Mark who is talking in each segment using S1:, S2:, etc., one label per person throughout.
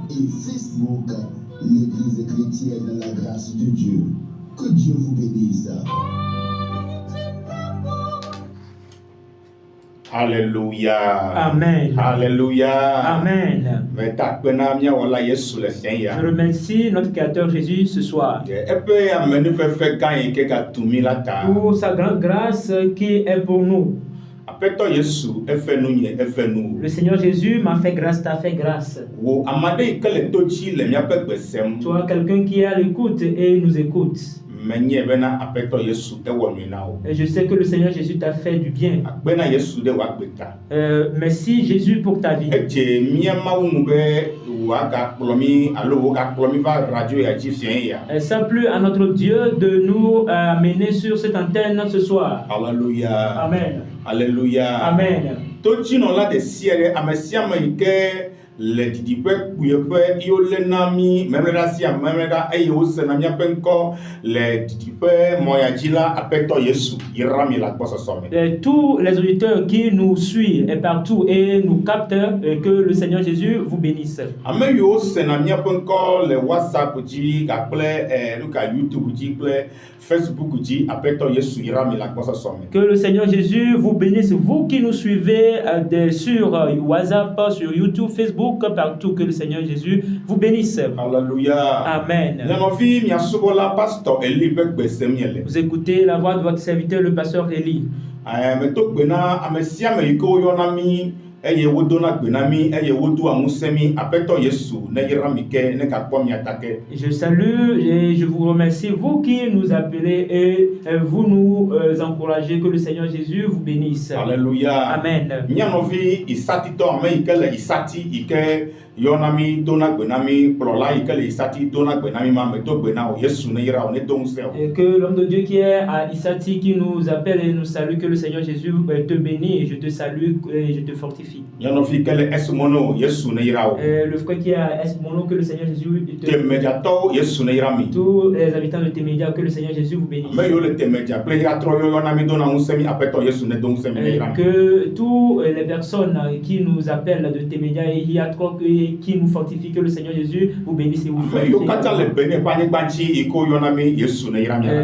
S1: et Facebook, l'Église chrétienne La Grâce de Dieu. Que Dieu vous bénisse.
S2: Alléluia.
S3: Amen.
S2: Alléluia.
S3: Amen. Je remercie notre Créateur Jésus ce soir pour sa grande grâce qui est pour nous. Le Seigneur Jésus m'a fait grâce, t'a fait grâce. Toi, quelqu'un qui est à l'écoute et nous écoute. Et je sais que le Seigneur Jésus t'a fait du bien. Merci Jésus pour ta vie. Ça plut à notre Dieu de nous amener sur cette antenne ce soir.
S2: Alléluia.
S3: Amen.
S2: Alléluia.
S3: Amen.
S2: Le didipe kuyepe iolenami memredasia memreda eyosena miapenko le didipe moyajila apeto Yesu irami la pososome.
S3: Tous les auditeurs qui nous suivent et partout et nous captent, que le Seigneur Jésus vous bénisse.
S2: Ameyo sena miapenko le WhatsApp ji gaple luka YouTube ji ple Facebook ji apeto Yesu irami la pososome.
S3: Que le Seigneur Jésus vous bénisse, vous qui nous suivez sur WhatsApp, sur YouTube, Facebook, partout, que le Seigneur Jésus vous bénisse.
S2: Alléluia.
S3: Amen. Vous écoutez la voix de votre serviteur, le pasteur Eli.
S2: Je
S3: salue et je vous remercie, vous qui nous appelez et vous nous encouragez, que le Seigneur Jésus vous bénisse.
S2: Alléluia.
S3: Amen.
S2: Yonami dona gbenami plola ikele isati dona gbenami ma meto gbena o Yesu ne yira o ne don se o.
S3: Et que l'homme de Dieu qui est à Isati qui nous appelle et nous salue, que le Seigneur Jésus te bénit et je te salue et je te fortifie.
S2: Yanofi kele esmono Yesu ne yira o.
S3: Le frère qui est à Esmono, que le Seigneur Jésus te
S2: médiato Yesu ne yira mi.
S3: Tous les habitants de Témédia, que le Seigneur Jésus vous bénisse.
S2: Mais yo le Témédia ple ya tro yo yonami dona unsemi apeto Yesu ne don semi ne yira.
S3: Que tous les personnes qui nous appellent de Témédia et il y a trop qui nous fortifie, que le Seigneur Jésus vous bénisse et vous fortifie.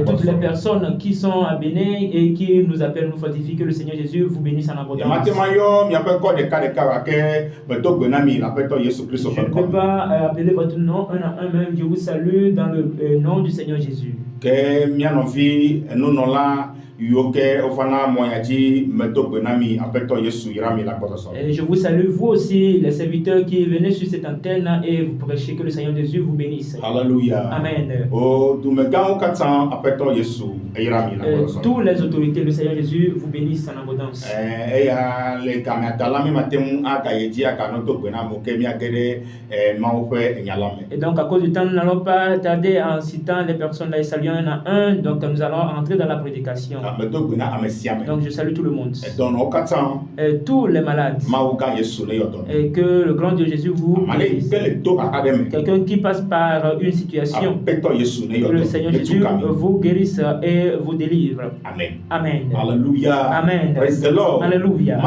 S3: Toutes les personnes qui sont à Bénin et qui nous appellent, nous fortifient, que le Seigneur Jésus vous bénisse en abondance. Je ne peux pas appeler votre nom un à un, mais je vous salue dans le nom du Seigneur Jésus. Et je vous salue, vous aussi, les serviteurs qui venez sur cette antenne et vous prêchez, que le Seigneur Jésus vous bénisse.
S2: Alléluia.
S3: Amen. Tous les autorités, le Seigneur Jésus vous bénisse en abondance. Et donc, à cause du temps, nous n'allons pas tarder en citant les personnes là et saluant un à un. Donc, nous allons entrer dans la prédication. Donc je salue tout le monde. Et tous les malades. Et que le grand Dieu Jésus vous bénisse. Quelqu'un qui passe par une situation, que le Seigneur Jésus vous guérisse et vous délivre.
S2: Amen.
S3: Amen.
S2: Alléluia.
S3: Amen.
S2: Praise the Lord.
S3: Alléluia.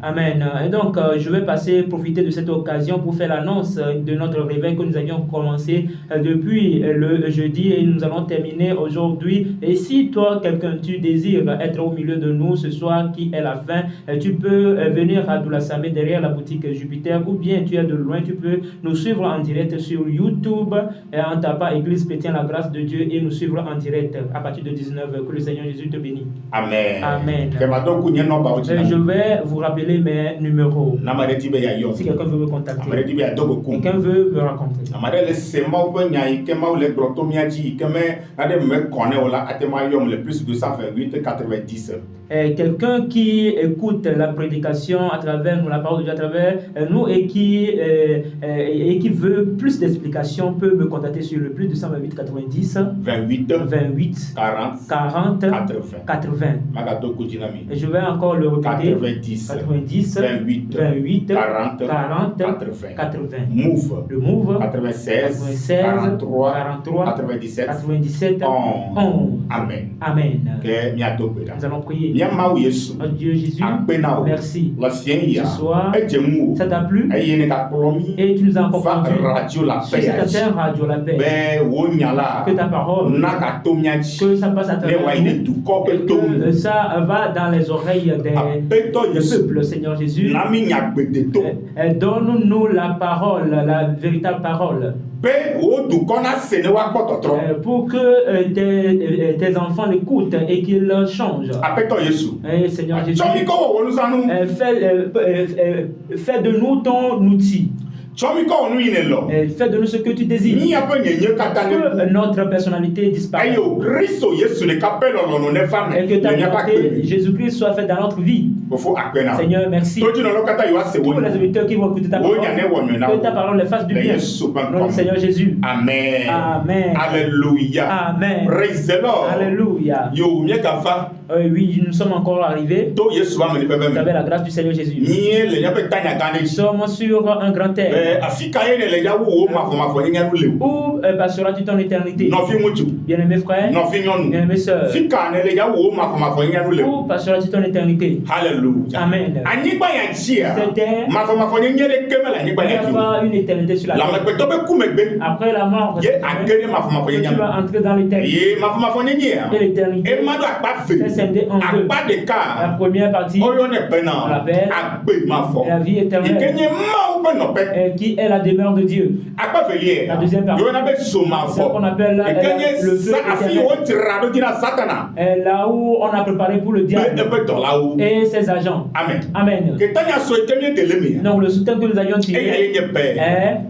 S3: Amen. Et donc, je vais profiter de cette occasion pour faire l'annonce de notre réveil que nous avions commencé depuis le jeudi et nous allons terminer aujourd'hui. Et si toi, quelqu'un, tu désires être au milieu de nous ce soir qui est la fin, tu peux venir à Doulasamé derrière la boutique Jupiter, ou bien tu es de loin, tu peux nous suivre en direct sur YouTube en tapant Église Chrétienne La Grâce de Dieu et nous suivre en direct à partir de 19h. Que le Seigneur Jésus te bénisse.
S2: Amen.
S3: Amen. Je vais vous rappeler mes numéros. Si quelqu'un veut me contacter, quelqu'un veut me rencontrer.
S2: Le plus 228 90
S3: quelqu'un qui écoute la prédication à travers nous, la parole de Dieu à travers nous et qui veut plus d'explications peut me contacter sur le plus 228 90
S2: 28
S3: 28
S2: 40
S3: 40
S2: 80.
S3: 80.
S2: Magato Kujinami.
S3: Et je vais encore le répéter.
S2: 90 28 40 80. Move.
S3: Le move
S2: 96 43 97
S3: 97
S2: 11. Amen.
S3: Amen.
S2: Que miato peda.
S3: Nous allons prier.
S2: Miamau Yesu.
S3: Oh Dieu Jésus,
S2: Apenao.
S3: merci.
S2: La fienia.
S3: Ce soir,
S2: Ejemu.
S3: ça t'a plu
S2: Ayene ka promi.
S3: et tu nous as encore
S2: Va
S3: conduit
S2: radio la
S3: sur cette
S2: paix.
S3: terre radio la paix.
S2: Ben wonyala.
S3: Que ta parole,
S2: Naka tomiachi.
S3: que ça passe à
S2: Ne
S3: travers
S2: waine
S3: nous
S2: du corps
S3: et que
S2: tomu.
S3: ça va dans les oreilles
S2: Apeto
S3: des
S2: Yesu.
S3: peuples, Seigneur Jésus.
S2: Nami nyagbedeto.
S3: Donne-nous la parole, la véritable parole,
S2: Pe o du kona senewa kpototro.
S3: pour que tes enfants l'écoutent et qu'ils changent.
S2: Apeto Yesu.
S3: Seigneur Jésus,
S2: Chomi ko wo nusanu.
S3: fais de nous ton outil.
S2: Chomi ko wo nu inelo.
S3: Fais de nous ce que tu désires.
S2: Ni apo nyenye katane.
S3: Que notre personnalité disparaisse.
S2: Ayo Christo Yesu ne kapelo lono ne femme.
S3: Et que ta
S2: Nya pa
S3: volonté,
S2: kpe.
S3: Jésus-Christ, soit faite dans notre vie.
S2: Bofo apena.
S3: Seigneur, merci.
S2: Toji no lokata yo ase
S3: Tous
S2: woni.
S3: les auditeurs qui vont écouter ta
S2: Oh,
S3: parole,
S2: y en a one,
S3: que ta parole les fasse du
S2: Le
S3: bien.
S2: Yesu ban
S3: Nom du
S2: comme.
S3: Seigneur Jésus.
S2: Amen.
S3: Amen.
S2: Alléluia.
S3: Amen.
S2: Praise the Lord.
S3: Alléluia.
S2: Yo miekafa.
S3: Oui, nous sommes encore arrivés
S2: To Yesu amene
S3: avec
S2: pebe.
S3: la grâce du Seigneur Jésus.
S2: Ni le nya pe tanya gane.
S3: Nous sommes sur un grand terre.
S2: Afika ye ne le ya wo ma fo nya nu le.
S3: Où passeras-tu ton éternité?
S2: No fi mutu.
S3: Bien-aimés frères,
S2: No fi nyonu.
S3: bien-aimés sœurs,
S2: Fika ne le ya wo ma fo nya nu le.
S3: où passeras-tu ton éternité?
S2: Hallelujah.
S3: Amen.
S2: Anyigba ya chia.
S3: Cette terre,
S2: Ma fo nya le keme la anyigba
S3: il n'y
S2: ya
S3: a
S2: ki.
S3: pas une éternité sur la
S2: La
S3: terre.
S2: me pe to be kumegbe.
S3: Après la mort,
S2: Ye akere ma fo
S3: tu
S2: nya.
S3: vas entrer dans l'éternité.
S2: Ye ma fo nya.
S3: Et l'éternité,
S2: E ma do akpa fe.
S3: c'est scindé en deux.
S2: Akpa de
S3: La
S2: ka.
S3: première partie,
S2: Oyo ne pe
S3: On
S2: na.
S3: l'appelle
S2: Agbe ma fo.
S3: la vie éternelle,
S2: Ikenye ma ou pe no pe.
S3: qui est la demeure de Dieu.
S2: Akpa fe ye.
S3: La deuxième partie.
S2: Yo na be so ma
S3: C'est ce
S2: fo.
S3: qu'on appelle le
S2: Ikenye
S3: feu
S2: sa afi
S3: éternel.
S2: o tirado dina satana.
S3: Là où on a préparé pour le
S2: Ye
S3: diable
S2: e pe to la ou.
S3: et ses agents.
S2: Amen.
S3: Amen.
S2: Que tanya so ikenye deleme.
S3: Donc le soutien que nous avions
S2: E
S3: tiré,
S2: ya ye pe.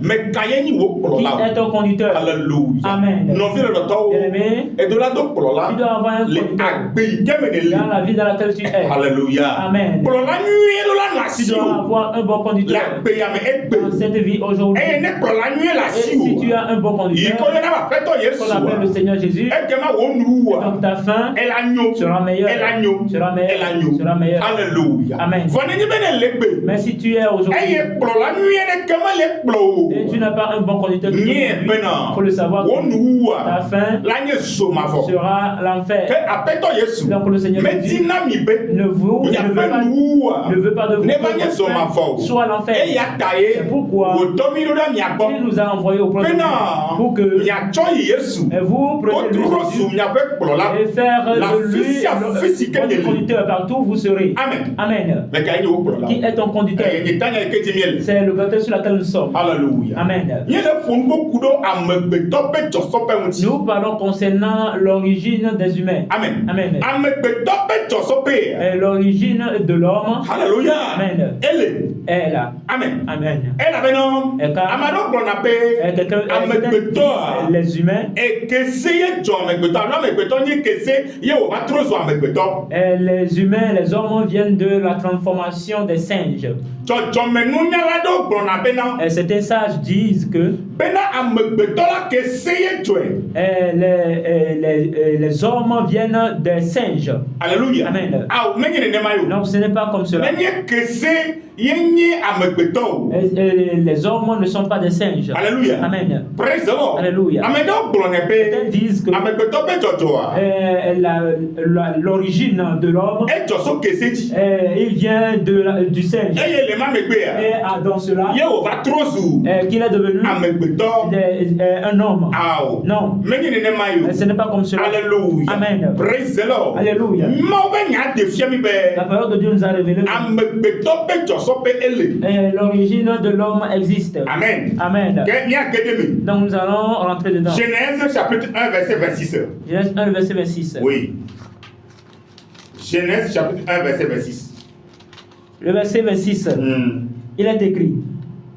S2: Me kaye ni wo kpolo
S3: qui
S2: la.
S3: est ton conducteur.
S2: Hallelujah.
S3: Amen.
S2: No fi le to.
S3: Bien-aimé,
S2: E do la do kpolo la.
S3: tu dois avoir un
S2: Le
S3: conducteur
S2: agbe ikeme ne
S3: dans
S2: le.
S3: la vie dans laquelle tu es.
S2: Hallelujah.
S3: Amen.
S2: Kpolo la nyi do la na
S3: Tu
S2: si
S3: dois
S2: o.
S3: avoir un bon conducteur
S2: La gbe ya me egbe.
S3: dans cette vie aujourd'hui.
S2: E ne kpolo la nyi la
S3: Et
S2: si
S3: si
S2: o.
S3: tu as un bon
S2: Iko
S3: conducteur,
S2: ye na ba pe to Yesu.
S3: qu'on appelle le Seigneur Jésus,
S2: E ke ma wo nu wa.
S3: donc ta fin
S2: Elle a gno.
S3: sera meilleure.
S2: Elle a gno.
S3: Sera meilleure.
S2: Elle a gno.
S3: Sera meilleure.
S2: Alléluia.
S3: Amen.
S2: Vone ni bene legbe.
S3: Mais si tu es
S2: E
S3: aujourd'hui
S2: ye kpolo la nyi ne ke ma le kpolo.
S3: et tu n'as pas un bon conducteur,
S2: Nye
S3: il
S2: bena.
S3: faut le savoir,
S2: Wo nu
S3: ta
S2: wa.
S3: fin
S2: La nye so ma fo.
S3: sera
S2: Ke
S3: l'enfer.
S2: apeto Yesu.
S3: Donc le Seigneur
S2: Me
S3: Jésus
S2: dina mi be.
S3: ne veut
S2: Ya
S3: pas de vous
S2: ne
S3: que
S2: va nye
S3: votre
S2: so ma
S3: fin
S2: fo.
S3: soit l'enfer.
S2: E ya taye.
S3: C'est pourquoi
S2: Wo domi do da mi
S3: il
S2: abo.
S3: nous a envoyé au prophète
S2: Bena.
S3: pour que
S2: Ya cho Yesu.
S3: vous
S2: Ko
S3: preniez
S2: duro
S3: le
S2: su
S3: Jésus
S2: mi abe kpolo la.
S3: et faire
S2: La
S3: de lui
S2: physique de
S3: votre
S2: lui.
S3: conducteur partout où vous serez.
S2: Amen.
S3: Amen.
S2: Me ka nye wo kpolo la.
S3: Qui est ton conducteur?
S2: E ye tanya ke ti miel.
S3: C'est le conducteur sur lequel nous sommes.
S2: Hallelujah.
S3: Amen.
S2: Nye le fon beaucoup do amegbeto pe joso pe nti.
S3: Nous parlons concernant l'origine des humains.
S2: Amen.
S3: Amen.
S2: Amegbeto pe joso pe.
S3: Et l'origine de l'homme
S2: Hallelujah.
S3: Amen.
S2: Ele.
S3: est là.
S2: Amen.
S3: Amen.
S2: Ela beno.
S3: Et car-
S2: Amado gbona pe.
S3: Et quelqu'un-
S2: Amegbeto.
S3: les humains,
S2: E kese ye jo amegbeto. Alo amegbeto nye kese ye o va trop zo amegbeto.
S3: et les humains, les hommes viennent de la transformation des singes.
S2: Jojo menu nyala do gbona bena.
S3: Et certains sages disent que
S2: Bena amegbeto la kese ye jo.
S3: les hommes viennent des singes.
S2: Hallelujah.
S3: Amen.
S2: Ah, menye ne nema yo.
S3: Non, ce n'est pas comme cela.
S2: Menye kese ye nye amegbeto.
S3: Et les hommes ne sont pas des singes.
S2: Alléluia.
S3: Amen.
S2: Praise the Lord.
S3: Alléluia.
S2: Amedo gbɔnɛ
S3: Certains
S2: pe.
S3: disent que
S2: Amegbetɔ pe dzɔdzɔa.
S3: l'origine de l'homme,
S2: Edzɔso kese dzi.
S3: il vient du singe.
S2: Eye le ma
S3: Et
S2: megbea.
S3: dans cela,
S2: Ye o va trop zu.
S3: qu'il est devenu
S2: Amegbetɔ.
S3: un homme.
S2: Awo.
S3: Non,
S2: Menye nenema yo.
S3: ce n'est pas comme cela.
S2: Alléluia.
S3: Amen.
S2: Praise the Lord.
S3: Alléluia.
S2: Mawo be nya de fia mi
S3: La
S2: bɛ.
S3: parole de Dieu nous a révélé que
S2: Amegbetɔ pe dzɔsɔ pe ele.
S3: l'origine de l'homme existe.
S2: Amen.
S3: Amen.
S2: Ke mia gede mi.
S3: Donc nous allons rentrer dedans.
S2: Genèse chapitre 1 verset 26.
S3: Genèse 1, verset 26.
S2: Oui. Genèse chapitre 1 verset 26.
S3: Le verset 26,
S2: Hmm.
S3: il est écrit: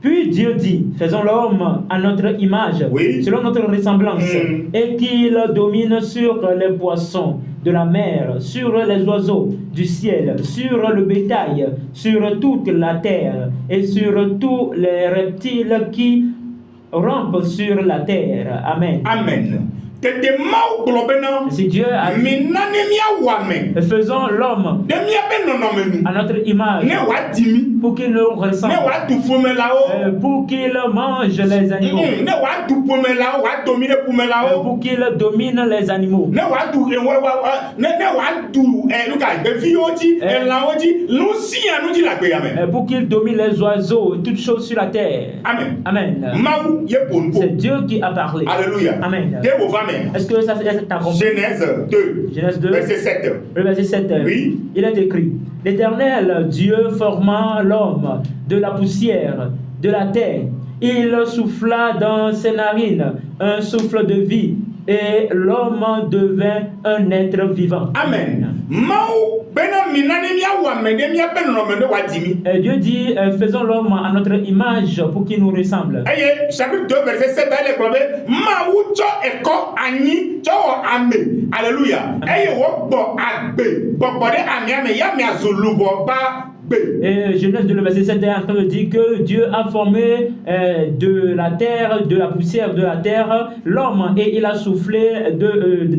S3: Puis Dieu dit, faisons l'homme à notre image,
S2: Oui.
S3: selon notre ressemblance,
S2: Mm.
S3: et qu'il domine sur les poissons de la mer, sur les oiseaux du ciel, sur le bétail, sur toute la terre et sur tous les reptiles qui rampent sur la terre. Amen.
S2: Amen. Tete mau globena.
S3: Si Dieu a dit,
S2: Minane mia wame.
S3: faisons l'homme
S2: De mia be nonomenu.
S3: à notre image
S2: Ne wadimi.
S3: pour qu'il nous ressemble,
S2: Ne wadu fumelao.
S3: pour qu'il mange les animaux,
S2: Ne wadu pumelao, wadomine pumelao.
S3: pour qu'il domine les animaux.
S2: Ne wadu ne wadu luka befi oji, la oji, lusi anu di la gbe amen.
S3: Pour qu'il domine les oiseaux, toutes choses sur la terre.
S2: Amen.
S3: Amen.
S2: Mau ye ponpo.
S3: C'est Dieu qui a parlé.
S2: Alléluia.
S3: Amen.
S2: De vos amen.
S3: Est-ce que ça t'a compris?
S2: Genèse 2.
S3: Genèse 2,
S2: Verset 7.
S3: le verset 7.
S2: Oui.
S3: Il est écrit: L'Éternel Dieu forma l'homme de la poussière de la terre. Il souffla dans ses narines un souffle de vie, et l'homme devint un être vivant.
S2: Amen. Mau bena minane mia wame de mia be nonomenu wadimi.
S3: Et Dieu dit, faisons l'homme à notre image pour qu'il nous ressemble.
S2: Aye, chapitre 2, verset 7, elle est probée. Maou cho eko ani cho ame. Alléluia. Aye, wo bo agbe. Bo bo de ame ya me azulu bo ba be.
S3: Et Genèse de le verset 7 est en train de dire que Dieu a formé de la terre, de la poussière de la terre, l'homme, et il a soufflé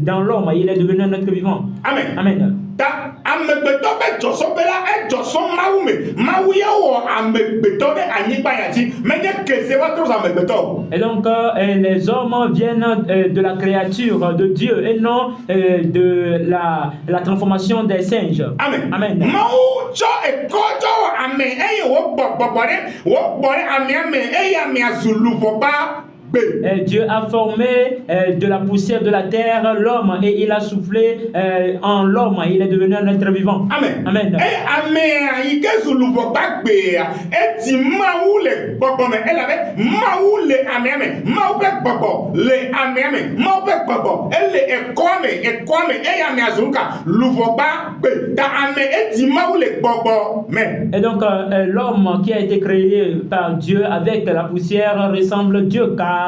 S3: dans l'homme, il est devenu un être vivant.
S2: Amen.
S3: Amen.
S2: Ta amegbeto be joso be la e joso mawu me. Mawu ya wo amegbeto de anyigba yati. Menye kese wa tros amegbeto.
S3: Et donc, les hommes viennent de la créature de Dieu et non de la transformation des singes.
S2: Amen.
S3: Amen.
S2: Mawu cho eko cho ame eye wo bo ame eye ame azulu bo ba.
S3: Dieu a formé de la poussière de la terre l'homme et il a soufflé en l'homme, il est devenu un être vivant.
S2: Amen.
S3: Amen.
S2: Amen. Il est sous le bobak béa. Et ti maou le bobo me. Elle avait maou le amen. Maou pek bobo le amen. Maou pek bobo. Elle est kwame et amen azuka. Louvoba bé. Ta amen et ti maou le bobo me.
S3: Et donc l'homme qui a été créé par Dieu avec la poussière ressemble Dieu car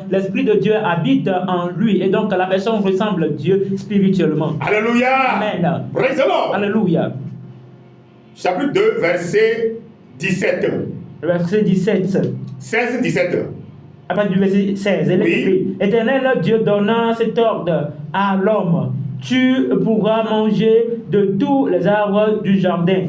S3: l'Esprit de Dieu habite en lui et donc la personne ressemble Dieu spirituellement.
S2: Alléluia.
S3: Amen.
S2: Praise the Lord.
S3: Alléluia.
S2: Chapitre 2, verset 17.
S3: Verset 17.
S2: 16-17.
S3: À partir du verset 16, elle est écrit: Éternel Dieu donna cet ordre à l'homme: Tu pourras manger de tous les arbres du jardin.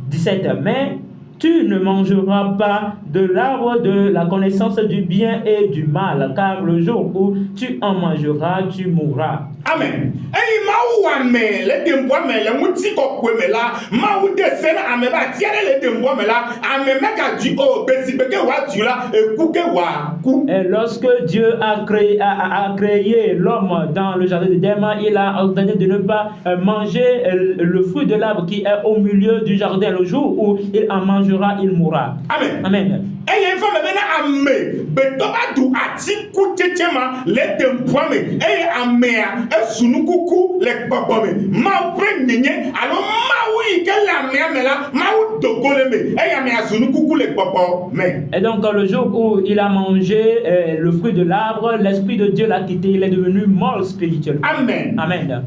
S3: 17. Mais tu ne mangeras pas de l'arbre de la connaissance du bien et du mal, car le jour où tu en mangeras, tu mourras.
S2: Amen. Hey, maou wame le demboa me le muti ko kwe me la maou de sena ame ba tiare le demboa me la ame meka du o besi beke wa tu la e kuke wa ku.
S3: Et lorsque Dieu a créé l'homme dans le jardin d'Éden, il a ordonné de ne pas manger le fruit de l'arbre qui est au milieu du jardin. Le jour où il en mangera, il mourra.
S2: Amen.
S3: Amen.
S2: Et il faut me venir ame beto adu ati ku tetema le demboa me et ame e sunu kuku le papa me maou pre nyenye alors maou ike la me la maou dogole me et ame asunu kuku le papa me.
S3: Et donc le jour où il a mangé le fruit de l'arbre, l'Esprit de Dieu l'a quitté, il est devenu mort spirituellement.
S2: Amen.
S3: Amen.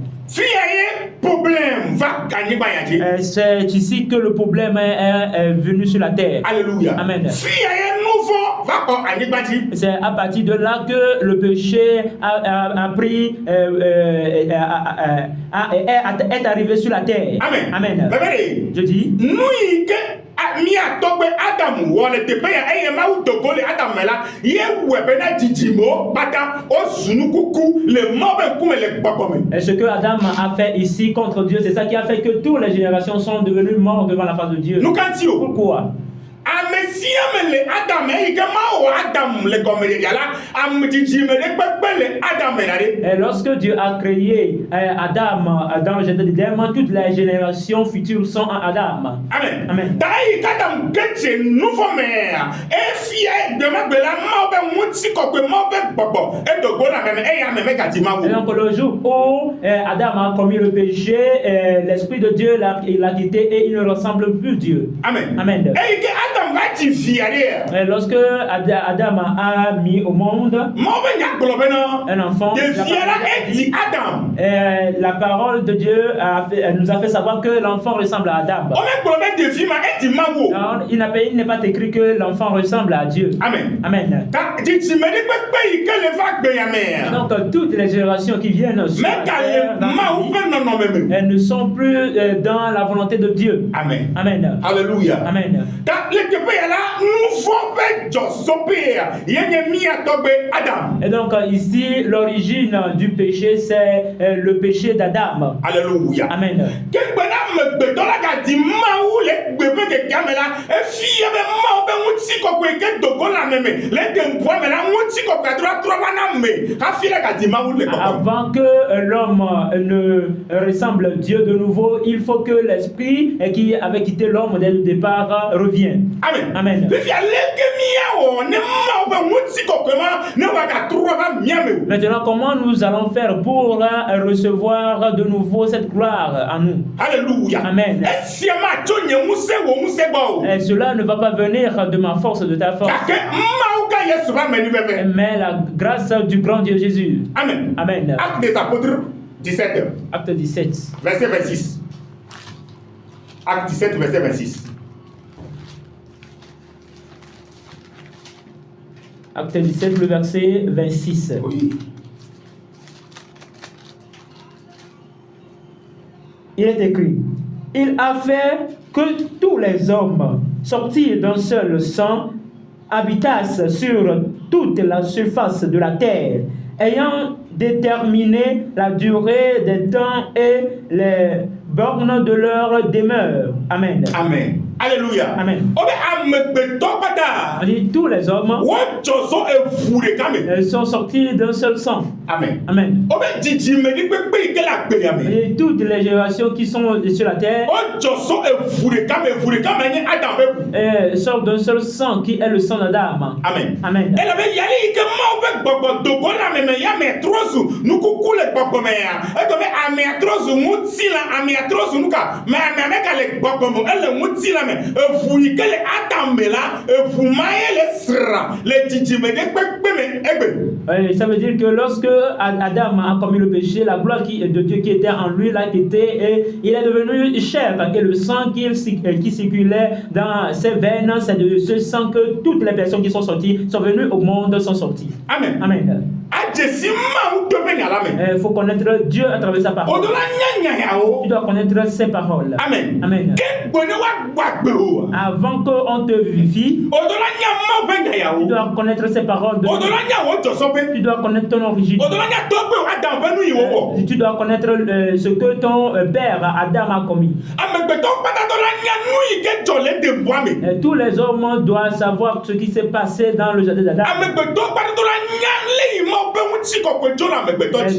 S2: Problème va gagner bayaji.
S3: C'est ici que le problème est venu sur la terre.
S2: Alléluia.
S3: Amen.
S2: Nouveau va gagner bayaji.
S3: C'est à partir de là que le péché a pris est arrivé sur la terre.
S2: Amen.
S3: Amen. Je dis.
S2: Nous mi atogbe Adam wole te pe eye ma u dogole Adam mela ye webena jijimo bata o sunu kuku le mobe kume le gbogome.
S3: Et ce que Adam a fait ici contre Dieu, c'est ça qui a fait que toutes les générations sont devenues mortes devant la face de Dieu.
S2: Nous cantions.
S3: Pourquoi?
S2: Amesiame le Adam e ke ma o Adam le gomele yala am jijime le pepe le Adam melade.
S3: Et lorsque Dieu a créé Adam dans le jardin d'Éden, toutes les générations futures sont en Adam.
S2: Amen.
S3: Amen.
S2: Dai kadam keche nouveau mère e fie de ma bela ma be muti ko pe ma be bobo e do gola meme e ya meme katima wo.
S3: Et donc le jour où Adam a commis le péché, l'Esprit de Dieu l'a quitté et il ne ressemble plus à Dieu.
S2: Amen.
S3: Amen.
S2: Et que Adam va t'y fier.
S3: Et lorsque Adam Adam a mis au monde un enfant. La parole de Dieu nous a fait savoir que l'enfant ressemble à Adam. Non, il n'est pas écrit que l'enfant ressemble à Dieu.
S2: Amen.
S3: Amen. Donc toutes les générations qui viennent sur la terre, elles ne sont plus dans la volonté de Dieu.
S2: Amen.
S3: Amen.
S2: Alléluia.
S3: Amen. Et donc ici, l'origine du péché, c'est le péché d'Adam.
S2: Alléluia.
S3: Amen. Avant que l'homme ne ressemble à Dieu de nouveau, il faut que l'esprit qui avait quitté l'homme dès le départ revienne.
S2: Amen.
S3: Amen. Maintenant, comment nous allons faire pour recevoir de nouveau cette gloire en nous?
S2: Alléluia.
S3: Amen. Et cela ne va pas venir de ma force, de ta force, mais la grâce du grand Dieu Jésus.
S2: Amen.
S3: Amen.
S2: Actes des apôtres 17.
S3: Acte 17.
S2: Verset 26. Acte 17, verset 26.
S3: Acte 17, le verset 26.
S2: Oui.
S3: Il est écrit: il a fait que tous les hommes sortis d'un seul sang habitassent sur toute la surface de la terre, ayant déterminé la durée des temps et les bornes de leur demeure. Amen.
S2: Amen. Alléluia.
S3: Amen. On dit tous les hommes sont sortis d'un seul sang.
S2: Amen.
S3: Amen. Et toutes les générations qui sont sur la terre sortent d'un seul sang qui est le sang d'Adam.
S2: Amen.
S3: Amen. Ça veut dire que lorsque Adam a commis le péché, la gloire de Dieu qui était en lui l'a quitté et il est devenu chair, et le sang qui circulait dans ses veines, c'est de ce sang que toutes les personnes qui sont sorties sont venues au monde sont sorties.
S2: Amen.
S3: Amen. Il faut connaître Dieu à travers sa parole. Tu dois connaître ses paroles.
S2: Amen.
S3: Amen. Avant qu'on te vivifie, tu dois connaître ses paroles. Tu dois connaître ton origine. Tu dois connaître ce que ton père Adam a commis. Tous les hommes doivent savoir ce qui s'est passé dans le jardin d'Adam.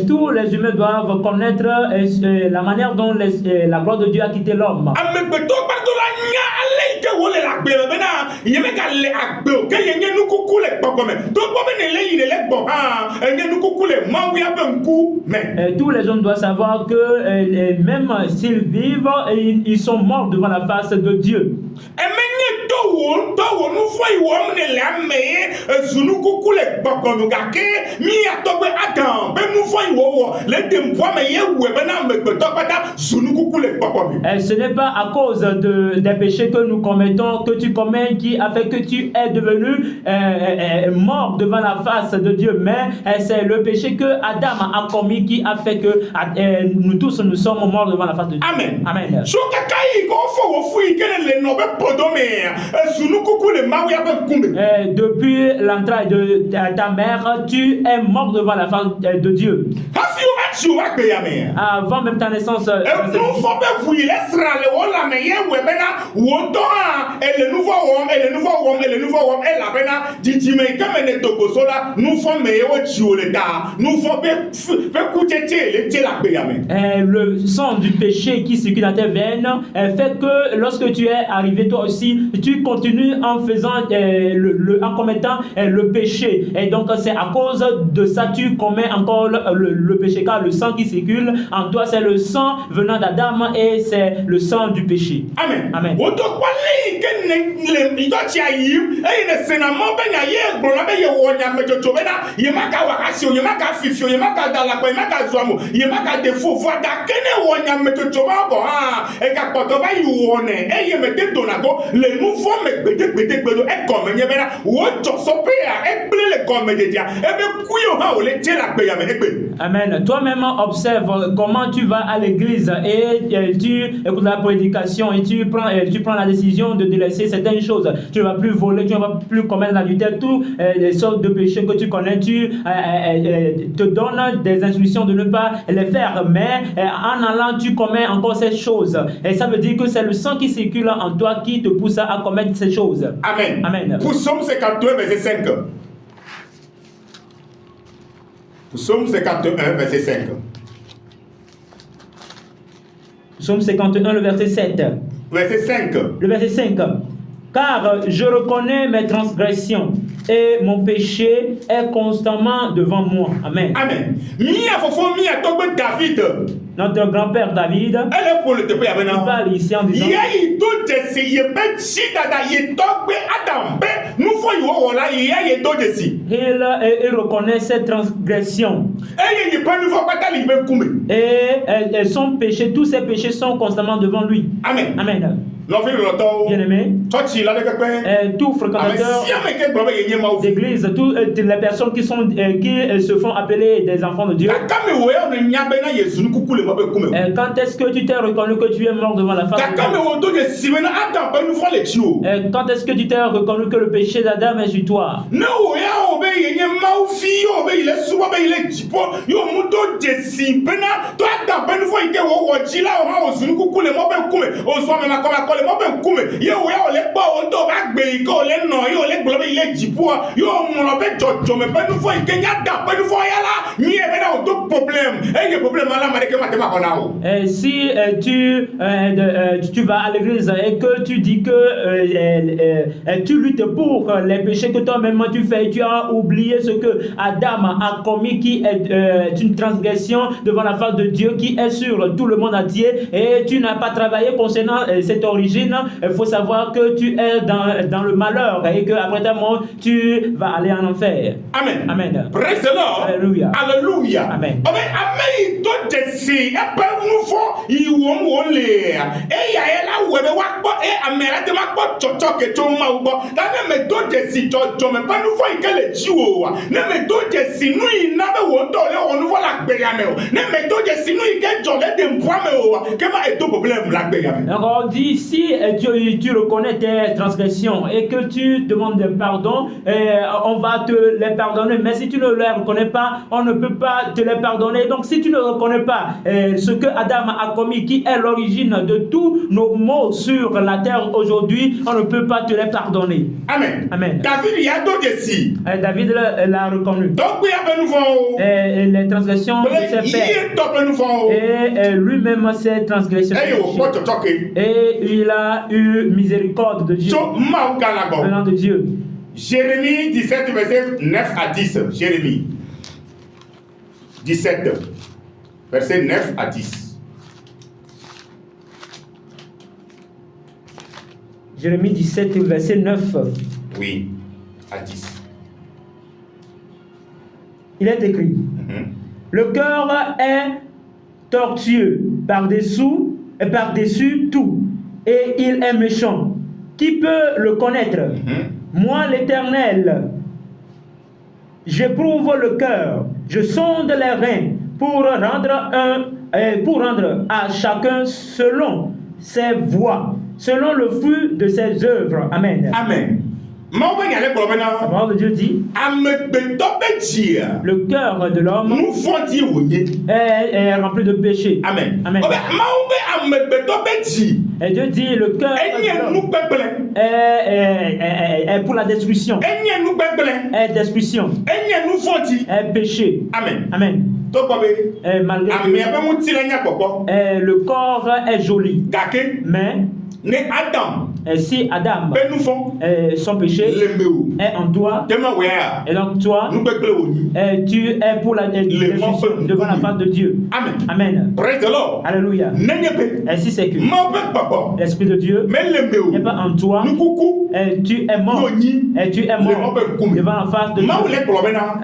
S3: Tous les humains doivent connaître la manière dont la gloire de Dieu a quitté l'homme. Tous les hommes doivent savoir que même s'ils vivent, ils sont morts devant la face de Dieu. Ce n'est pas à cause des péchés que nous commettons, que tu commets, qui a fait que tu es devenu mort devant la face de Dieu, mais c'est le péché que Adam a commis qui a fait que nous tous nous sommes morts devant la face de Dieu.
S2: Amen.
S3: Amen. Depuis l'entraille de ta mère, tu es mort devant la face de Dieu. Avant même ta naissance. Le sang du péché qui circule dans tes veines fait que lorsque tu es arrivé toi aussi, tu continues en faisant en commettant le péché. Et donc c'est à cause de ça tu commets encore le péché, car le sang qui circule en toi c'est le sang venant d'Adam et c'est le sang du péché.
S2: Amen.
S3: Amen.
S2: Otokwali ke le idochi ayim e ne senamo be nya ye gbona be ye wonya mejojo be na ye maka wakasi ye maka fifio ye maka dalakwa ye maka zuamo ye maka defofo da kene wonya mejojo ba bo ha e ka poto ba yi wone e ye mete donago le nouveau me gbede gbedo e come nye be na wo joso pe ya e ple le come de dia e be kuyo ha o le tela pe ya me egbe.
S3: Amen. Toi-même observe comment tu vas à l'église et tu écoutes la prédication et tu prends la décision de délaisser certaines choses. Tu ne vas plus voler, tu ne vas plus commettre l'adultère, toutes les sortes de péchés que tu connais, tu te donnes des instructions de ne pas les faire. Mais en allant, tu commets encore ces choses. Et ça veut dire que c'est le sang qui circule en toi qui te pousse à commettre ces choses.
S2: Amen.
S3: Amen.
S2: Pour Psaume 51, verset 5. Psaume 51, verset 5.
S3: Psaume 51, le verset 7.
S2: Verset 5.
S3: Le verset 5. Car je reconnais mes transgressions et mon péché est constamment devant moi. Amen.
S2: Amen. Mia fofo mia togbe David.
S3: Notre grand-père David,
S2: Elle est pour le te
S3: il parle ici en disant,
S2: il do jesi ye be chi dada ye togbe Adam be nous fo yo wala ye do jesi.
S3: il reconnaît ses transgressions.
S2: Et ye pas nous fo pata li be kume.
S3: Et son péché, tous ses péchés sont constamment devant lui.
S2: Amen.
S3: Amen.
S2: Bien-aimé,
S3: tout fréquentateur d'église, toutes les personnes qui se font appeler des enfants de Dieu, quand est-ce que tu t'es reconnu que tu es mort devant la face de Dieu? Quand est-ce que tu t'es reconnu que le péché d'Adam est sur toi?
S2: le mo be kume ye wo ya ole gbo o to ba gbe ko le no ye ole gbo be ile jipo yo mo lo be jojo me be nu fo ike nya da be nu fo ya la ni e be na o to problem e ye problem ala ma de ke ma te ma kona o.
S3: Si tu vas à l'église et que tu dis que tu luttes pour les péchés que toi-même tu fais, tu as oublié ce que Adam a commis qui est une transgression devant la face de Dieu qui est sur tout le monde entier et tu n'as pas travaillé concernant cette origine, il faut savoir que tu es dans le malheur et qu'après ta mort, tu vas aller en enfer.
S2: Amen.
S3: Amen.
S2: Praise the Lord.
S3: Alléluia.
S2: Alléluia.
S3: Amen.
S2: Amen. Don't just see. E pa nu fo iwo mo le. E ya e la we be wa gbo e amera de ma gbo chocho ke to ma ugbo. Ta ne me don't just see chocho me pa nu fo ike le ji o wa. Ne me don't just see nu ina be wo to le o nu fo la gbe ya me o. Ne me don't just see nu ike jo le de mpoa me o wa. Ke ma e to problem la gbe ya me.
S3: Alors dit si tu reconnais tes transgressions et que tu demandes pardon, on va te les pardonner. Mais si tu ne les reconnais pas, on ne peut pas te les pardonner. Donc si tu ne reconnais pas ce que Adam a commis, qui est l'origine de tous nos maux sur la terre aujourd'hui, on ne peut pas te les pardonner.
S2: Amen.
S3: Amen.
S2: David y a d'autres ici.
S3: David l'a reconnu.
S2: Donc il y a un nouveau.
S3: Et les transgressions de ses pères. Et lui-même ses transgressions. Et il a eu miséricorde de Dieu. Venant de Dieu.
S2: Jérémie 17, verset 9 à 10. Jérémie 17, verset 9 à 10.
S3: Jérémie 17, verset 9.
S2: Oui, à 10.
S3: Il est écrit, le cœur est tortueux par-dessous et par-dessus tout, et il est méchant. Qui peut le connaître? Moi, l'Éternel, j'éprouve le cœur, je sonde les reins pour rendre à chacun selon ses voies, selon le fruit de ses œuvres. Amen.
S2: Amen.
S3: La parole de Dieu dit, le cœur de l'homme est rempli de péché.
S2: Amen.
S3: Amen. Et Dieu dit, le cœur de l'homme est pour la destruction. Est destruction. Est péché.
S2: Amen.
S3: Amen. Et malgré le corps est joli. Mais Si Adam,
S2: ben nous font
S3: son péché
S2: les méo
S3: est en toi,
S2: tellement ouais ah.
S3: et donc toi,
S2: Nous peut plaire
S3: tu es pour la justice devant la face de Dieu.
S2: Amen.
S3: Amen.
S2: Praise the Lord.
S3: Alléluia.
S2: N'ayez
S3: Ainsi c'est que
S2: ma peut papa
S3: l'Esprit de Dieu
S2: mais les méo
S3: n'est pas en toi,
S2: nous coucou
S3: tu es mort. Et tu es mort devant la face de
S2: ma ou les
S3: Dieu.
S2: problèmes là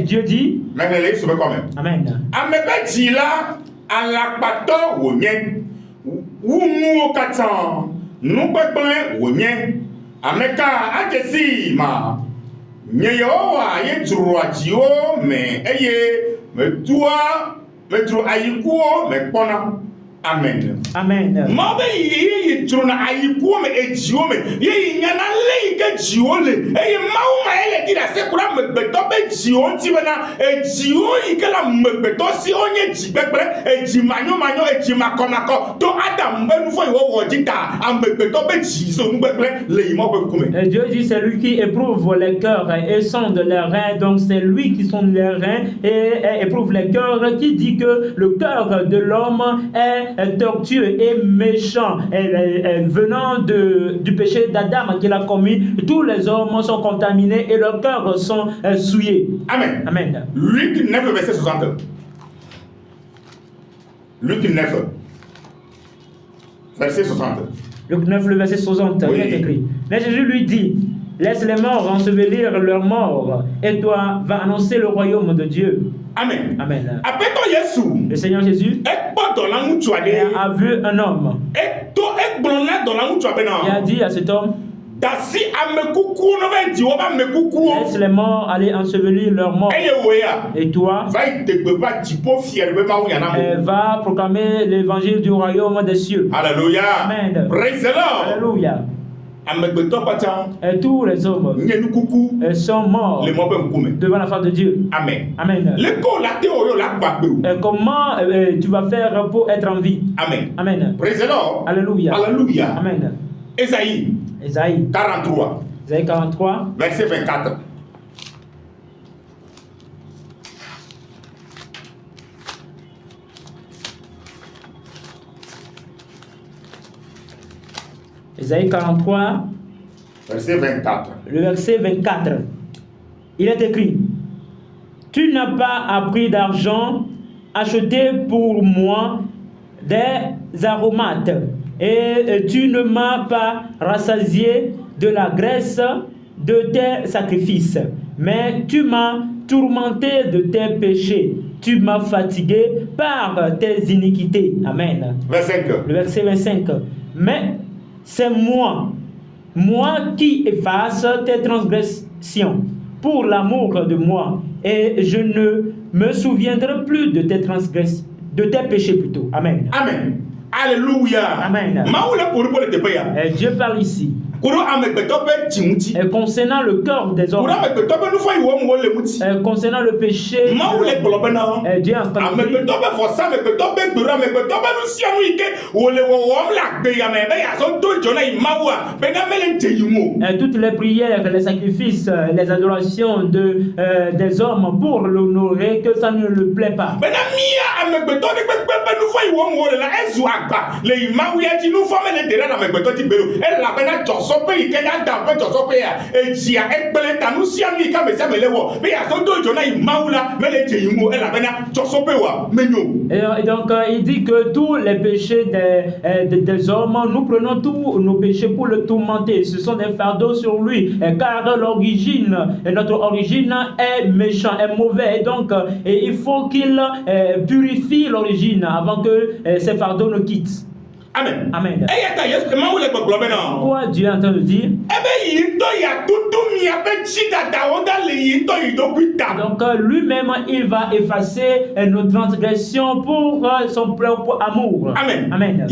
S3: Dieu dit,
S2: mais les sauver quand même.
S3: Amen.
S2: Amebe dit là à la pato wonyen ou nous au katan nous pepin wonyen ameka ajesi ma nyeyo wa ye droit dio mais eye me toi me tro ayikuo me pona amen.
S3: Amen.
S2: Ma be yi tro na ayikuo me ejio me ye nyana le ke jio le eye ma o ma ele dira se kura me beto be jio ti bena ejio ikela me beto si onye jibegbe eji manyo eji makomako to Adam be nu fo iwo wojita am me beto be ji so nu begbe le imo be kume.
S3: Dieu dit c'est lui qui éprouve les cœurs et sonde les reins, donc c'est lui qui sonde les reins et éprouve les cœurs, qui dit que le cœur de l'homme est tortueux et méchant, et venant du péché d'Adam qu'il a commis. Tous les hommes sont contaminés et leurs cœurs sont souillés.
S2: Amen.
S3: Amen.
S2: Luc 9 verset 60. Luc 9 verset 60.
S3: Luc 9, le verset 60,
S2: Oui.
S3: il est écrit. Mais Jésus lui dit, laisse les morts ensevelir leurs morts, et toi, va annoncer le royaume de Dieu.
S2: Amen.
S3: Amen.
S2: Apeto Yesu
S3: Le Seigneur Jésus
S2: ekpoto la mutu ade
S3: a vu un homme.
S2: eto ekblona do la mutu
S3: Il a
S2: abena
S3: dit à cet homme,
S2: dasi amekuku no be di oba mekuku
S3: laisse les morts aller ensevelir leurs morts.
S2: eye weya
S3: Et toi,
S2: va itegbe va jipo fier be ma yana mo.
S3: va proclamer l'évangile du royaume des cieux.
S2: Hallelujah.
S3: Amen.
S2: Praise the Lord.
S3: Alléluia.
S2: Amegbeto pata
S3: Et tous les hommes
S2: nyenu kuku
S3: sont morts
S2: le mo be nkume.
S3: devant la face de Dieu.
S2: Amen.
S3: Amen.
S2: Le ko la te oyo la gbagbe o.
S3: Comment tu vas faire pour être en vie?
S2: Amen.
S3: Amen.
S2: Praise the Lord.
S3: Alléluia.
S2: Alléluia.
S3: Amen.
S2: Esaïe
S3: Ésaïe
S2: 43
S3: Ésaïe 43,
S2: verset 24.
S3: Ésaïe 43,
S2: Verset 24.
S3: le verset 24. Il est écrit, tu n'as pas appris d'argent acheté pour moi des aromates, et tu ne m'as pas rassasié de la graisse de tes sacrifices, mais tu m'as tourmenté de tes péchés, tu m'as fatigué par tes iniquités. Amen.
S2: Verset 5.
S3: Le verset 25. Mais c'est moi qui efface tes transgressions pour l'amour de moi, et je ne me souviendrai plus de tes transgressions, de tes péchés plutôt. Amen.
S2: Amen. Alléluia.
S3: Amen.
S2: Maoula pour le tepeya.
S3: Et Dieu parle ici.
S2: Kouro amekbeto be timuti.
S3: Et concernant le cœur des hommes,
S2: Kouro amekbeto be nou fo iwo mo le muti.
S3: concernant le péché,
S2: Maoula gbolo na.
S3: et Dieu a parlé.
S2: Amekbeto be fosa amekbeto be gboro amekbeto be nu sianu ike wole wo wom la gbe ya me be ya so do jona i mawa be na mele nteyimo.
S3: Toutes les prières, les sacrifices, les adorations des hommes pour l'honorer, que ça ne le plaît pas.
S2: Be na mia amekbeto de be nu fo iwo mo le la ezu agba le i mawu ya ti nu fo mele dere na amekbeto ti gbero. E la be na sope ike ya da pe sope ya ejia ekpele tanu sianu ika me se mele wo be ya so do jona i maula mele teyimo e la be na sope wa menyo.
S3: Et donc il dit que tous les péchés des hommes, nous prenons tous nos péchés pour le tourmenter. Ce sont des fardeaux sur lui, car notre origine est méchant, est mauvais. Et donc il faut qu'il purifie l'origine avant que ces fardeaux ne quittent.
S2: Amen.
S3: Amen.
S2: Pourquoi
S3: Dieu est en train de dire? Donc lui-même, il va effacer nos transgressions pour son propre amour.
S2: Amen.
S3: Amen.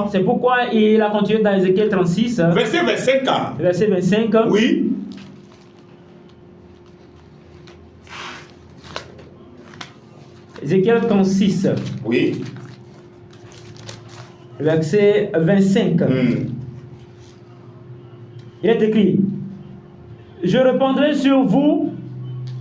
S3: C'est pourquoi il a continué dans Ézéchiel 36,
S2: verset 25.
S3: verset 25.
S2: Oui.
S3: Ézéchiel 36,
S2: Oui.
S3: verset 25. Il est écrit, je répandrai sur vous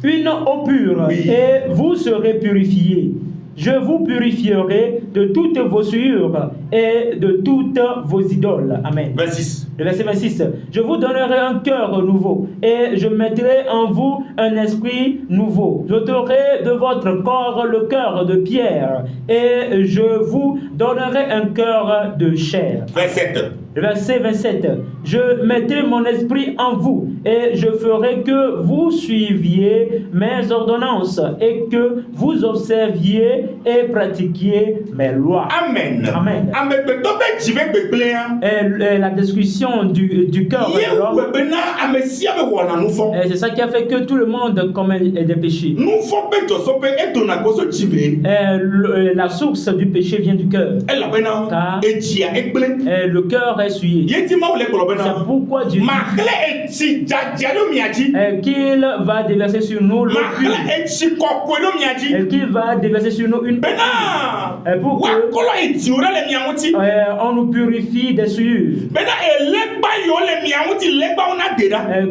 S3: une eau pure,
S2: oui,
S3: et vous serez purifiés. Je vous purifierai de toutes vos souillures et de toutes vos idoles. Amen.
S2: 26.
S3: Le verset 26. Je vous donnerai un cœur nouveau et je mettrai en vous un esprit nouveau. J'ôterai de votre corps le cœur de pierre et je vous donnerai un cœur de chair.
S2: 27.
S3: Le verset 27. Je mettrai mon esprit en vous et je ferai que vous suiviez mes ordonnances et que vous observiez et pratiquiez mes lois.
S2: Amen.
S3: Amen. Et la description du cœur de l'homme, c'est ça qui a fait que tout le monde commet des péchés. Et la source du péché vient du cœur. Car le cœur est souillé. C'est pourquoi Dieu dit qu'il va déverser sur nous l'eau pure. Et qu'il va déverser sur nous une pour que on nous purifie des souillures.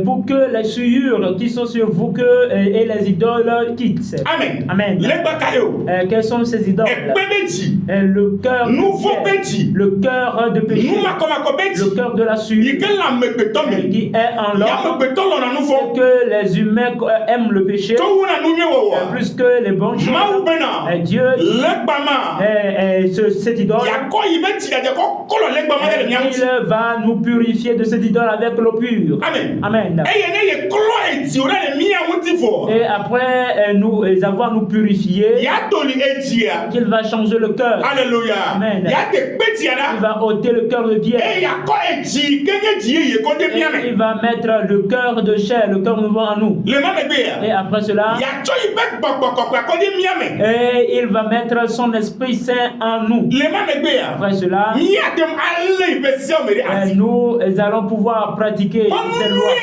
S3: Pour que les souillures qui sont sur vous et les idoles quittent.
S2: Amen.
S3: Amen. Quelles sont ces idoles? Le cœur le cœur de péché, le cœur de la souillure qui est en l'homme, et que les humains aiment le péché plus que les bons choses. Et Dieu, cette idole, il va nous purifier de cette idole avec l'eau pure.
S2: Amen.
S3: Amen. Et après nous avoir nous purifié, qu'il va changer le cœur.
S2: Alléluia.
S3: Amen. Il va ôter le cœur de pierre. Et il va mettre le cœur de chair, le cœur nouveau en nous. Et après cela, et il va mettre son Esprit Saint en nous. Après cela, nous allons pouvoir pratiquer ces lois.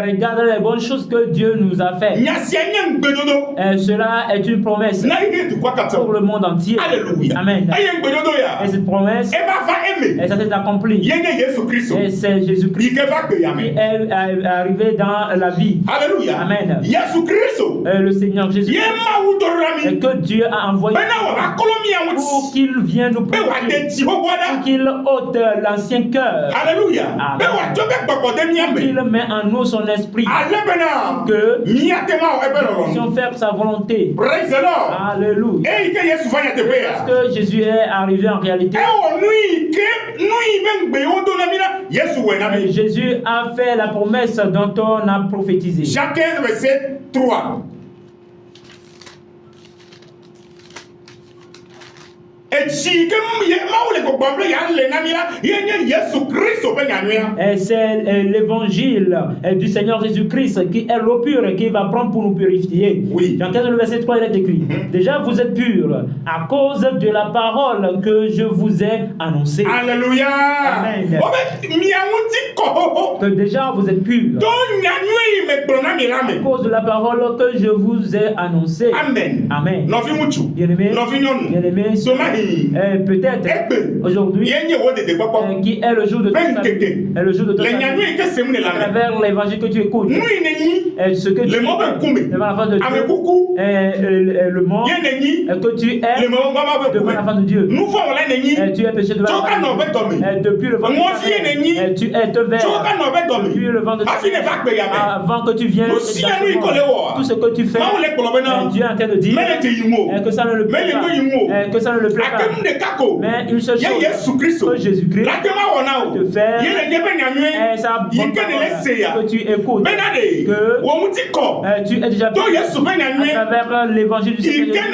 S3: Regarde les bonnes choses que Dieu nous a faites. Cela est une promesse pour le monde entier.
S2: Alléluia.
S3: Amen. Et cette promesse, et ça s'est accompli. Et c'est Jésus-Christ qui est arrivé dans la vie.
S2: Alléluia.
S3: Amen. Le Seigneur Jésus, que Dieu a envoyé pour qu'il vienne nous purifier, pour qu'il ôte l'ancien cœur.
S2: Alléluia.
S3: Qu'il met en nous son esprit, que nous puissions faire sa volonté. Alléluia. Parce que Jésus est arrivé en réalité. Et Jésus a fait la promesse dont on a prophétisé.
S2: Jean 15, verset 3. Et
S3: c'est l'évangile du Seigneur Jésus-Christ qui est l'eau pure et qui va prendre pour nous purifier.
S2: Oui.
S3: Dans le verset 3, il est écrit: déjà vous êtes purs à cause de la parole que je vous ai annoncée.
S2: Alléluia.
S3: Amen. Que déjà vous êtes purs à cause de la parole que je vous ai annoncée.
S2: Amen.
S3: Amen.
S2: Bien-aimé,
S3: peut-être aujourd'hui qui est le jour de ton salut, le jour de ton salut, à travers l'évangile que tu écoutes, ce que tu es devant la face de Dieu, le monde que tu es devant la face de Dieu, tu es péché devant la face de Dieu, depuis le ventre de tu es vert depuis le ventre de Dieu, avant que tu viennes, tout ce que tu fais, Dieu est en train de dire que ça ne le plaît pas, que ça ne le plaît pas. Mais une seule chose que Jésus-Christ te fait, et ça que tu écoutes, que tu es déjà à travers l'évangile du Seigneur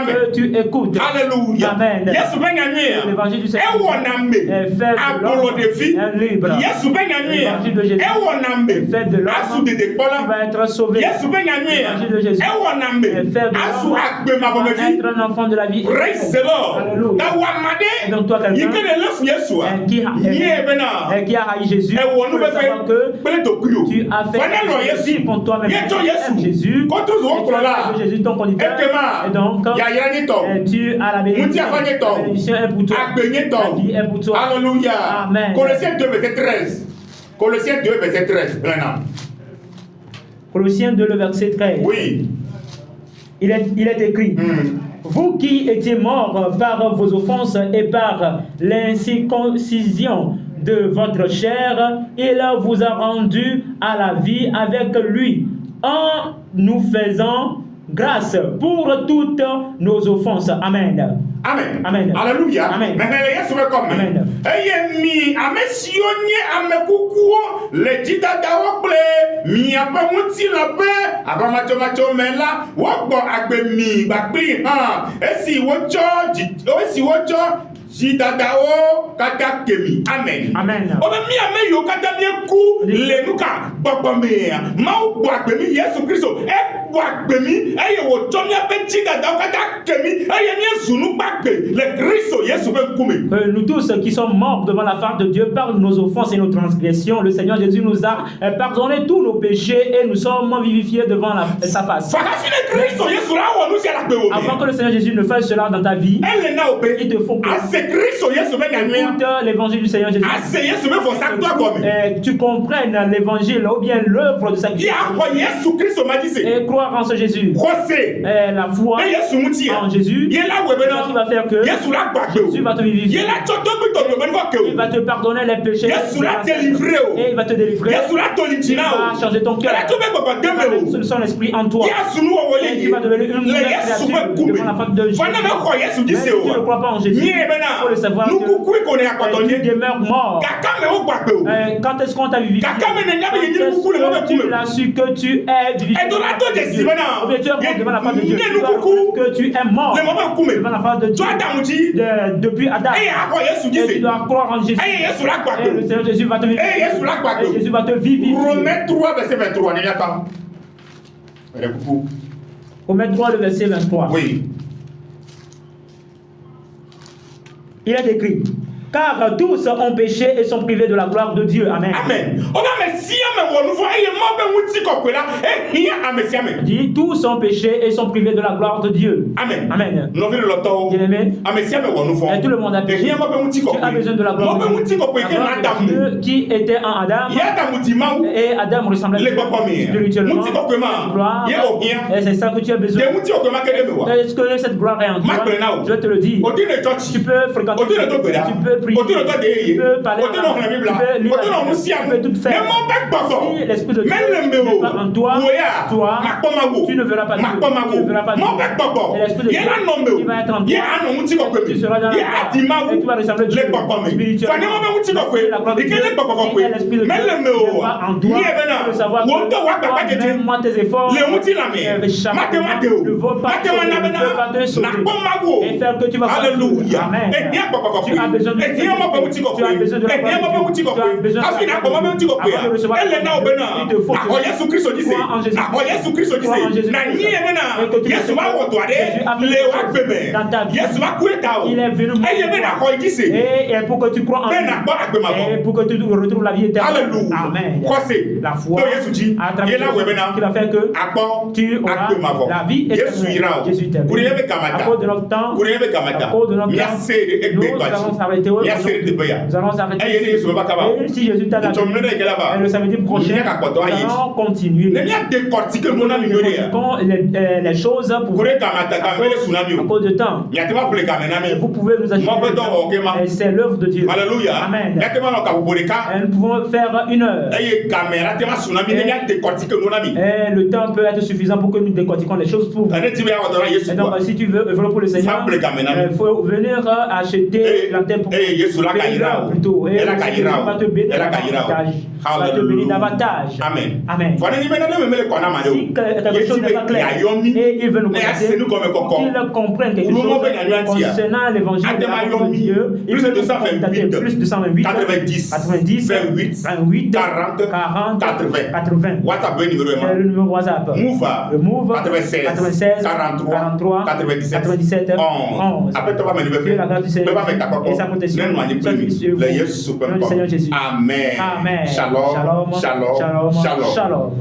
S3: que tu écoutes.
S2: Alléluia.
S3: Amen. L'évangile du Seigneur est fait de l'homme libre. L'évangile de Jésus est fait de l'homme qui va être sauvé. L'évangile de Jésus est fait de l'homme qui va être un enfant de la vie. Alléluia. Et donc toi quelqu'un qui a haï Jésus, pour savoir que tu as fait Jésus pour toi-même. Jésus, et Jésus ton conducteur, et donc tu as la bénédiction est pour toi, la vie est pour toi.
S2: Alléluia.
S3: Amen.
S2: Colossiens 2 verset 13. Colossiens 2 verset 13.
S3: Colossiens 2 le verset 13.
S2: Oui.
S3: Il est écrit. vous qui étiez morts par vos offenses et par l'incirconcision de votre chair, il vous a rendu à la vie avec lui, en nous faisant grâce pour toutes nos offenses. Amen.
S2: Amen.
S3: Amen.
S2: Alléluia.
S3: Amen.
S2: Mais Yesu be comme.
S3: Amen.
S2: Eye mi amesio nye amekukuo le jidada wo ple mi apa muti la pe aba macho mela wo gbo agbe mi gbagbe han esi wo cho jidada wo kata kemi. Amen.
S3: Amen.
S2: O be mi ame yo kata mi ku le nuka gbogbo me ma wo gbo agbe mi Yesu Kristo e gbo agbe mi eye wo cho mi abe jidada wo kata kemi eye mi sunu gbagbe le Kristo Yesu be kume.
S3: Nous tous qui sommes morts devant la face de Dieu par nos offenses et nos transgressions, le Seigneur Jésus nous a pardonné tous nos péchés et nous sommes vivifiés devant sa face. Avant que le Seigneur Jésus ne fasse cela dans ta vie, il te faut que l'évangile du Seigneur Jésus, tu comprennes l'évangile ou bien l'œuvre de sa vie et croire en ce Jésus. La foi en Jésus, c'est ça qui va faire que Jésus va te vivifier. Il va te pardonner les péchés. Et il va te délivrer. Il va changer ton cœur. Il va mettre son esprit en toi. Et tu vas devenir une nouvelle créature devant la face de Dieu. Mais si tu ne crois pas en Jésus, il faut le savoir que tu demeures mort. Quand est-ce qu'on t'a vivifié? Quand est-ce que tu l'as su que tu es vivifié devant la face de Dieu? Ou bien tu es mort devant la face de Dieu. Tu dois que tu es mort devant la face de Dieu. Depuis Adam. Et tu dois croire en Jésus. Et le Seigneur Jésus va te vivifier. Et Jésus va te vivifier.
S2: Romains 3, verset 23.
S3: Romains 3, le verset 23.
S2: Oui.
S3: Il est écrit: car tous ont péché et sont privés de la gloire de Dieu. Amen.
S2: Amen.
S3: Dit, tous ont péché et sont privés de la gloire de Dieu.
S2: Amen.
S3: Amen.
S2: Bien-aimé.
S3: Et tout le monde a péché. Tu as besoin de la gloire de Dieu qui était en Adam. Et Adam ressemblait spirituellement à la gloire. Et c'est ça que tu as besoin. Est-ce que cette gloire est en toi? Je te le dis. Tu peux fréquenter, tu peux prier, tu peux parler, tu peux lire, tu peux tout faire. Si l'esprit de Dieu n'est pas en toi, tu ne verras pas Dieu. Tu ne verras pas Dieu. Et l'esprit de Dieu, il va être en toi. Tu seras dans la gloire et tu vas ressembler Dieu spirituellement. La gloire de Dieu et l'esprit de Dieu n'est pas en toi. Tu peux savoir que même moi tes efforts ne vaut pas te sauver et faire que tu vas faire. Amen. Tu as besoin de Dieu. Tu as besoin de la gloire de Dieu. Tu as besoin de la gloire de Dieu. Avant de recevoir la gloire de Dieu, il te faut croire en Jésus. Croire en Jésus. Et que tu Jésus a fait dans ta vie. Il est venu mourir. Et pour que tu crois en lui. Et pour que tu retrouves la vie éternelle. Amen. La foi à travers Jésus qui va faire que tu auras la vie éternelle. Jésus t'aime. À cause de notre temps, à cause de notre temps, nous allons s'arrêter. Nous allons s'arrêter. Et si Jésus t'a donné, le samedi prochain, nous allons continuer. Nous décortiquons les choses pour à cause de temps. Vous pouvez nous ajouter. C'est l'œuvre de Dieu.
S2: Alléluia.
S3: Amen. Et nous pouvons faire 1 heure. Et le temps peut être suffisant pour que nous décortiquions les choses pour vous. Et donc, si tu veux œuvrer pour le Seigneur, il faut venir acheter l'antenne pour plutôt. Et Jésus va te bénir davantage. Va te bénir davantage.
S2: Amen.
S3: Amen. Si quelque chose n'est pas clair et il veut nous contacter pour qu'il comprenne quelque chose concernant l'évangile de l'amour de Dieu, il peut nous contacter plus 228 90 28 40 80. C'est le numéro WhatsApp. Move 96 43 97 11. Que la grâce du Seigneur et sa protection soit sur vous. Seigneur Jésus.
S2: Amen.
S3: Amen.
S2: Shalom. Shalom.
S3: Shalom.
S2: Shalom.
S3: Shalom.